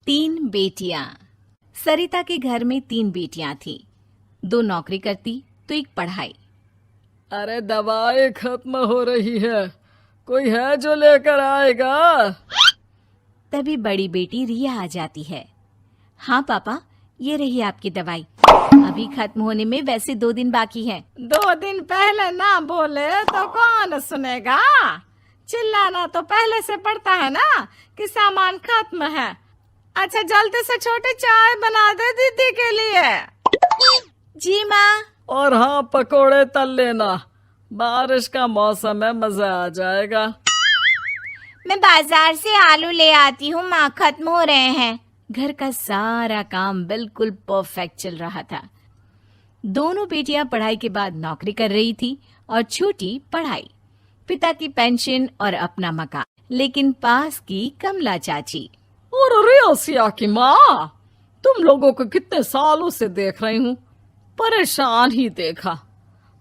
तीन बेटियां। सरिता के घर में तीन बेटियां थीं। दो नौकरी करती तो एक पढ़ाई। अरे दवाई खत्म हो रही है, कोई है जो लेकर आएगा? तभी बड़ी बेटी रिया आ जाती है। हाँ पापा, ये रही आपकी दवाई। अभी खत्म होने में वैसे 2 दिन बाकी है। 2 दिन पहले ना बोले तो कौन सुनेगा? चिल्लाना तो पहले से पड़ता है ना कि सामान खत्म है। अच्छा जल्दी से छोटी चाय बना दे दीदी के लिए। जी माँ। और हाँ, पकोड़े तल लेना, बारिश का मौसम है, मजा आ जाएगा। मैं बाजार से आलू ले आती हूँ माँ, खत्म हो रहे हैं। घर का सारा काम बिल्कुल परफेक्ट चल रहा था। दोनों बेटियां पढ़ाई के बाद नौकरी कर रही थी और छोटी पढ़ाई, पिता की पेंशन और अपना मकान। लेकिन पास की कमला चाची। और रियासिया की माँ, तुम लोगों को कितने सालों से देख रही हूँ, परेशान ही देखा।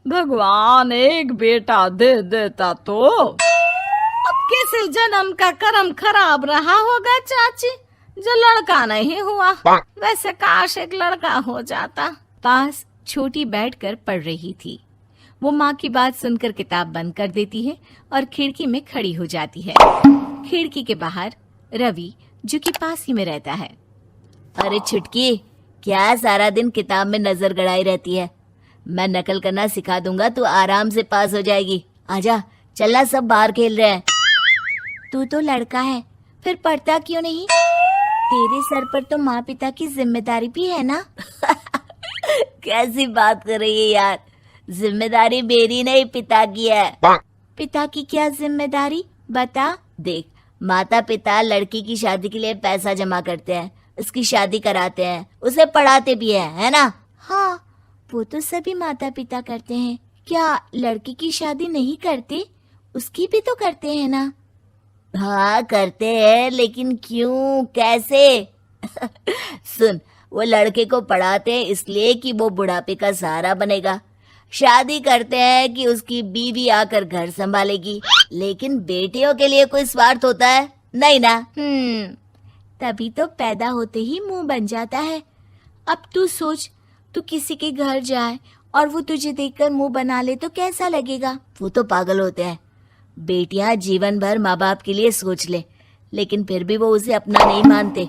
भगवान एक बेटा दे देता तो। अब किसी जन्म का कर्म खराब रहा होगा चाची, जो लड़का नहीं हुआ। वैसे काश एक लड़का हो जाता। पास छोटी बैठकर पढ़ रही थी। वो माँ की बात सुनकर किताब बंद कर देती है और खिड़की में खड़ी हो जाती है। खिड़की के बाहर रवि, जो कि पास ही में रहता है। अरे छुटकी, क्या सारा दिन किताब में नजर गड़ाई रहती है? मैं नकल करना सिखा दूंगा, तू आराम से पास हो जाएगी। आजा, चलना, सब बाहर खेल रहे हैं। तू तो लड़का है, फिर पढ़ता क्यों नहीं? तेरे सर पर तो माँ पिता की जिम्मेदारी भी है ना। कैसी बात कर रही है यार? जिम्मेदारी मेरी नहीं, पिता की है। पिता की क्या जिम्मेदारी, बता। देख, माता पिता लड़की की शादी के लिए पैसा जमा करते हैं, उसकी शादी कराते हैं, उसे पढ़ाते भी है ना? हाँ, वो तो सभी माता पिता करते हैं। क्या लड़की की शादी नहीं करते? उसकी भी तो करते हैं ना। हाँ करते हैं, लेकिन क्यों, कैसे? सुन, वो लड़के को पढ़ाते हैं इसलिए कि वो बुढ़ापे का सहारा बनेगा। शादी करते हैं कि उसकी बीवी आकर घर संभालेगी। लेकिन बेटियों के लिए कोई स्वार्थ होता है? नहीं ना। तभी तो पैदा होते ही मुंह बन जाता है। अब तू सोच, तू किसी के घर जाए और वो तुझे देखकर मुंह बना ले तो कैसा लगेगा? वो तो पागल होते हैं। बेटियां जीवन भर माँ बाप के लिए सोच ले, लेकिन फिर भी वो उसे अपना नहीं मानते।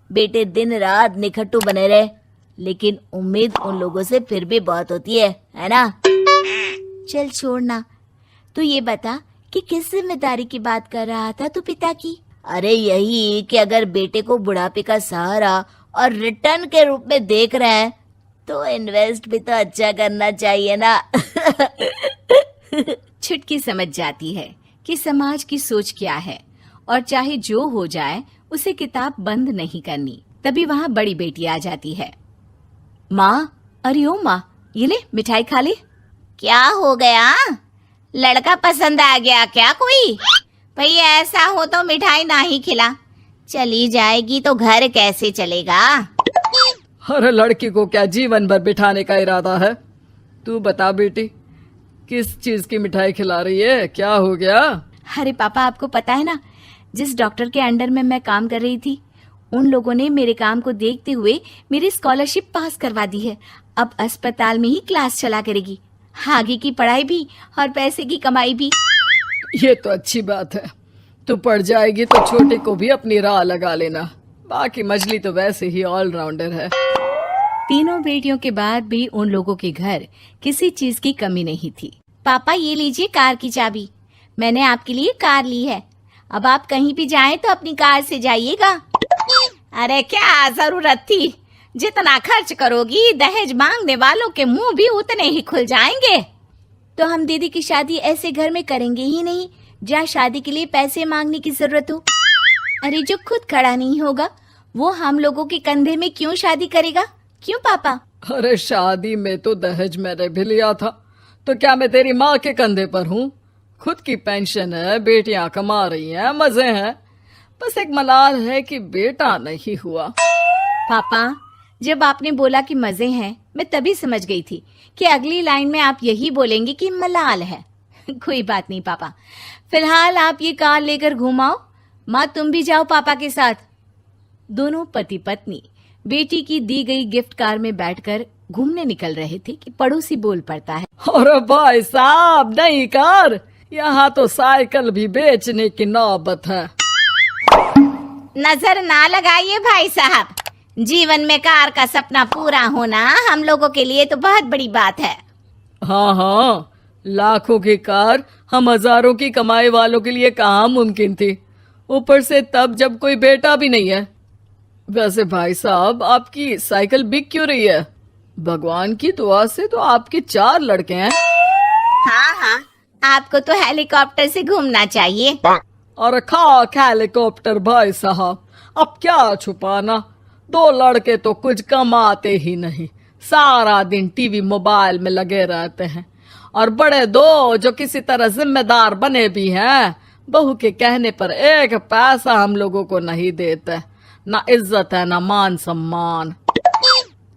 बेटे दिन रात निखट्टू बने रहे, लेकिन उम्मीद उन लोगों से फिर भी बहुत होती है ना? चल छोड़ना, तू ये बता कि किस जिम्मेदारी की बात कर रहा था तू पिता की? अरे यही कि अगर बेटे को बुढ़ापे का सहारा और रिटर्न के रूप में देख रहे हैं तो इन्वेस्ट भी तो अच्छा करना चाहिए ना। छुटकी समझ जाती है कि समाज की सोच क्या है और चाहे जो हो जाए उसे किताब बंद नहीं करनी। तभी वहाँ बड़ी बेटी आ जाती है। माँ, अरे ओ माँ, ये ले मिठाई खा ले। क्या हो गया? लड़का पसंद आ गया क्या कोई? भाई ऐसा हो तो मिठाई ना ही खिला, चली जाएगी तो घर कैसे चलेगा? अरे लड़की को क्या जीवन भर बिठाने का इरादा है? तू बता बेटी, किस चीज की मिठाई खिला रही है? क्या हो गया? अरे पापा, आपको पता है ना, जिस डॉक्टर के अंडर में मैं काम कर रही थी, उन लोगों ने मेरे काम को देखते हुए मेरी स्कॉलरशिप पास करवा दी है। अब अस्पताल में ही क्लास चला करेगी, आगे की पढ़ाई भी और पैसे की कमाई भी। ये तो अच्छी बात है। तू पढ़ जाएगी तो छोटे को भी अपनी राह लगा लेना। बाकी मछली तो वैसे ही ऑलराउंडर है। तीनों बेटियों के बाद भी उन लोगों के घर किसी चीज की कमी नहीं थी। पापा, ये लीजिए कार की चाबी, मैंने आपके लिए कार ली है। अब आप कहीं भी जाएं तो अपनी कार से जाइएगा। अरे क्या जरूरत थी? जितना खर्च करोगी दहेज मांगने वालों के मुंह भी उतने ही खुल जाएंगे। तो हम दीदी की शादी ऐसे घर में करेंगे ही नहीं जहाँ शादी के लिए पैसे मांगने की जरूरत हो। अरे जो खुद खड़ा नहीं होगा वो हम लोगों के कंधे में क्यों शादी करेगा? क्यों पापा? अरे शादी में तो दहेज मैंने भी लिया था, तो क्या मैं तेरी माँ के कंधे पर हूँ? खुद की पेंशन है, बेटियां कमा रही हैं, मजे हैं। बस एक मलाल है कि बेटा नहीं हुआ। पापा, जब आपने बोला कि मजे हैं, मैं तभी समझ गई थी कि अगली लाइन में आप यही बोलेंगे कि मलाल है। कोई बात नहीं पापा, फिलहाल आप ये कार लेकर घुमाओ। माँ, तुम भी जाओ पापा के साथ। दोनों पति पत्नी बेटी की दी गई गिफ्ट कार में बैठकर घूमने निकल रहे थे कि पड़ोसी बोल पड़ता है। अरे भाई साहब, नहीं कार, यहाँ तो साइकिल भी बेचने की नौबत है। नजर ना लगाइए भाई साहब, जीवन में कार का सपना पूरा होना हम लोगों के लिए तो बहुत बड़ी बात है। हाँ हाँ, लाखों की कार हम हजारों की कमाई वालों के लिए कहाँ मुमकिन थी, ऊपर से तब जब कोई बेटा भी नहीं है। वैसे भाई साहब, आपकी साइकिल बिक क्यों रही है? भगवान की दुआ से तो आपके 4 लड़के हैं। हाँ हाँ, आपको तो हेलीकॉप्टर से घूमना चाहिए। और खाक हेलीकॉप्टर भाई साहब, अब क्या छुपाना, 2 लड़के तो कुछ कमाते ही नहीं, सारा दिन टीवी मोबाइल में लगे रहते हैं। और बड़े 2 जो किसी तरह जिम्मेदार बने भी हैं, बहू के कहने पर 1 पैसा हम लोगों को नहीं देते, ना इज्जत है ना मान सम्मान।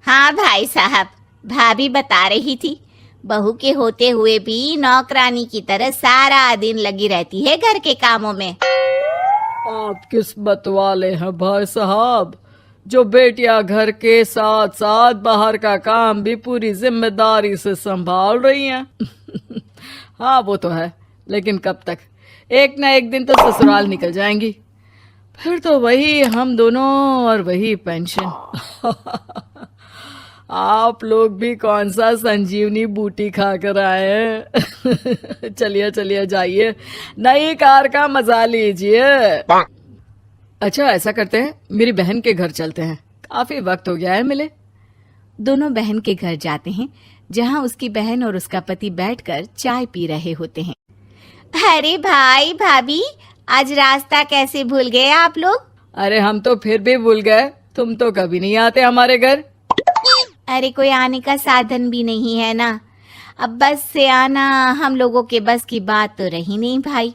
हाँ भाई साहब, भाभी बता रही थी, बहू के होते हुए भी नौकरानी की तरह सारा दिन लगी रहती है घर के कामों में। आप किस्मत वाले हैं भाई साहब, जो बेटियां घर के साथ साथ बाहर का काम भी पूरी जिम्मेदारी से संभाल रही हैं। हाँ वो तो है, लेकिन कब तक, एक ना एक दिन तो ससुराल निकल जाएंगी, फिर तो वही हम दोनों और वही पेंशन। आप लोग भी कौन सा संजीवनी बूटी खा कर आए हैं। चलिए चलिए जाइए, नई कार का मजा लीजिए। अच्छा ऐसा करते हैं, मेरी बहन के घर चलते हैं, काफी वक्त हो गया है मिले। दोनों बहन के घर जाते हैं, जहाँ उसकी बहन और उसका पति बैठकर चाय पी रहे होते हैं। अरे भाई भाभी, आज रास्ता कैसे भूल गए आप लोग? अरे हम तो फिर भी भूल गए, तुम तो कभी नहीं आते हमारे घर। अरे कोई आने का साधन भी नहीं है ना, अब बस से आना हम लोगों के बस की बात तो रही नहीं भाई।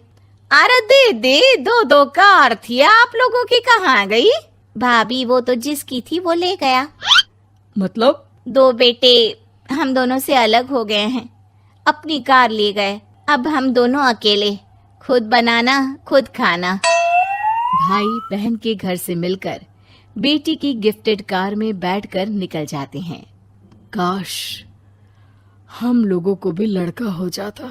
अरे दीदी, 2 कार थी आप लोगों की, कहाँ गई? भाभी वो तो जिसकी थी वो ले गया। मतलब? 2 बेटे हम दोनों से अलग हो गए हैं, अपनी कार ले गए, अब हम दोनों अकेले, खुद बनाना खुद खाना। भाई बहन के घर से मिलकर बेटी की गिफ्टेड कार में बैठकर निकल जाते हैं। काश हम लोगों को भी लड़का हो जाता।